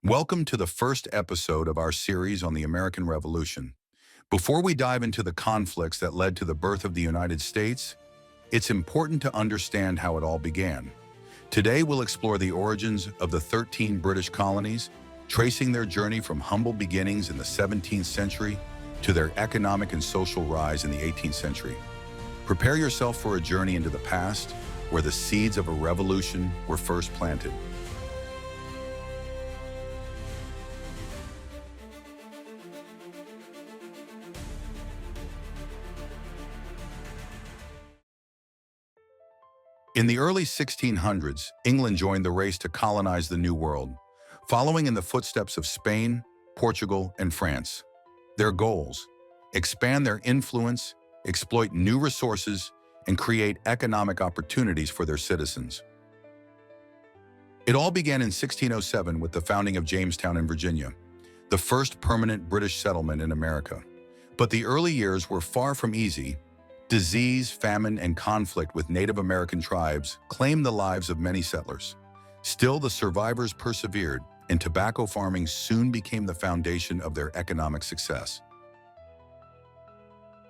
Welcome to the first episode of our series on the American Revolution. Before we dive into the conflicts that led to the birth of the United States, it's important to understand how it all began. Today, we'll explore the origins of the 13 British colonies, tracing their journey from humble beginnings in the 17th century to their economic and social rise in the 18th century. Prepare yourself for a journey into the past, where the seeds of a revolution were first planted. In the early 1600s, England joined the race to colonize the New World, following in the footsteps of Spain, Portugal, and France. Their goals: expand their influence, exploit new resources, and create economic opportunities for their citizens. It all began in 1607 with the founding of Jamestown in Virginia, the first permanent British settlement in America. But the early years were far from easy. Disease, famine, and conflict with Native American tribes claimed the lives of many settlers. Still, the survivors persevered, and tobacco farming soon became the foundation of their economic success.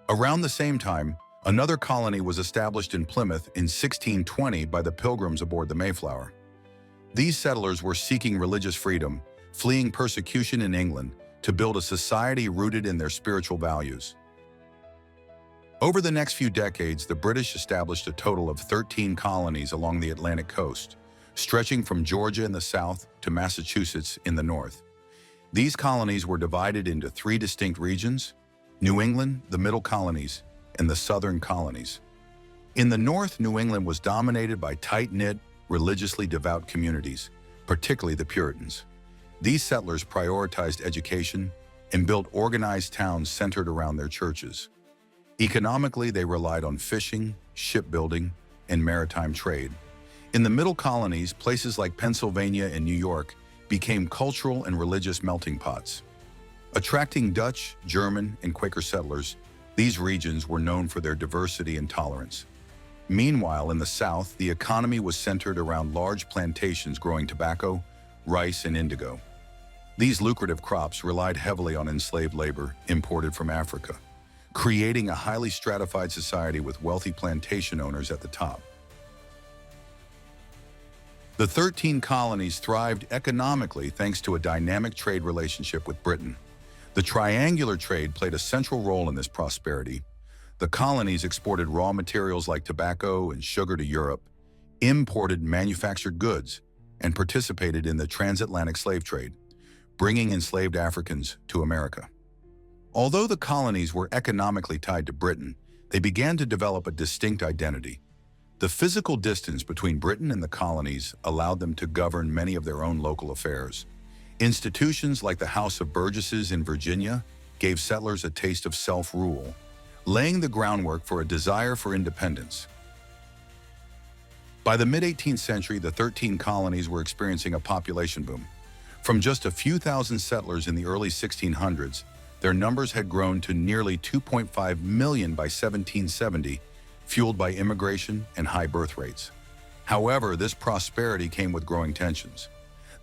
Around the same time, another colony was established in Plymouth in 1620 by the Pilgrims aboard the Mayflower. These settlers were seeking religious freedom, fleeing persecution in England, to build a society rooted in their spiritual values. Over the next few decades, the British established a total of 13 colonies along the Atlantic coast, stretching from Georgia in the south to Massachusetts in the north. These colonies were divided into three distinct regions: New England, the Middle Colonies, and the Southern Colonies. In the north, New England was dominated by tight-knit, religiously devout communities, particularly the Puritans. These settlers prioritized education and built organized towns centered around their churches. Economically, they relied on fishing, shipbuilding, and maritime trade. In the Middle Colonies, places like Pennsylvania and New York became cultural and religious melting pots. Attracting Dutch, German, and Quaker settlers, these regions were known for their diversity and tolerance. Meanwhile, in the South, the economy was centered around large plantations growing tobacco, rice, and indigo. These lucrative crops relied heavily on enslaved labor imported from Africa, creating a highly stratified society with wealthy plantation owners at the top. The 13 colonies thrived economically thanks to a dynamic trade relationship with Britain. The triangular trade played a central role in this prosperity. The colonies exported raw materials like tobacco and sugar to Europe, imported manufactured goods, and participated in the transatlantic slave trade, bringing enslaved Africans to America. Although the colonies were economically tied to Britain, they began to develop a distinct identity. The physical distance between Britain and the colonies allowed them to govern many of their own local affairs. Institutions like the House of Burgesses in Virginia gave settlers a taste of self-rule, laying the groundwork for a desire for independence. By the mid-18th century, the 13 colonies were experiencing a population boom. From just a few thousand settlers in the early 1600s, their numbers had grown to nearly 2.5 million by 1770, fueled by immigration and high birth rates. However, this prosperity came with growing tensions.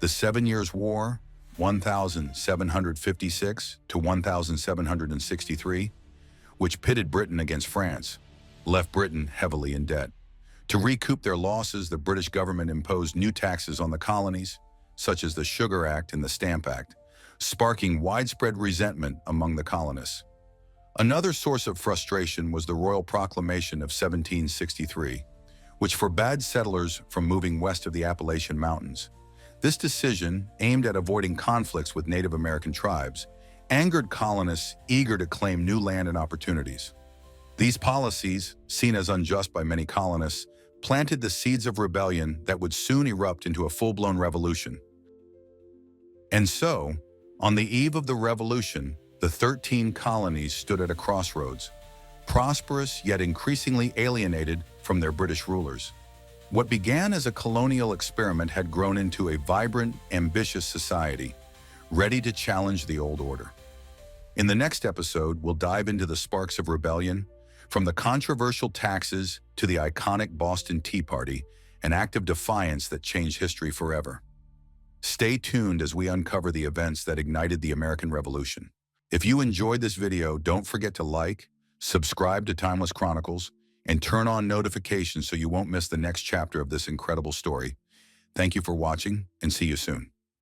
The 7 Years' War, 1756 to 1763, which pitted Britain against France, left Britain heavily in debt. To recoup their losses, the British government imposed new taxes on the colonies, such as the Sugar Act and the Stamp Act, sparking widespread resentment among the colonists. Another source of frustration was the Royal Proclamation of 1763, which forbade settlers from moving west of the Appalachian Mountains. This decision, aimed at avoiding conflicts with Native American tribes, angered colonists eager to claim new land and opportunities. These policies, seen as unjust by many colonists, planted the seeds of rebellion that would soon erupt into a full-blown revolution. And so, on the eve of the revolution, the 13 colonies stood at a crossroads, prosperous yet increasingly alienated from their British rulers. What began as a colonial experiment had grown into a vibrant, ambitious society, ready to challenge the old order. In the next episode, we'll dive into the sparks of rebellion, from the controversial taxes to the iconic Boston Tea Party, an act of defiance that changed history forever. Stay tuned as we uncover the events that ignited the American Revolution. If you enjoyed this video, don't forget to like, subscribe to Timeless Chronicles, and turn on notifications so you won't miss the next chapter of this incredible story. Thank you for watching, and see you soon.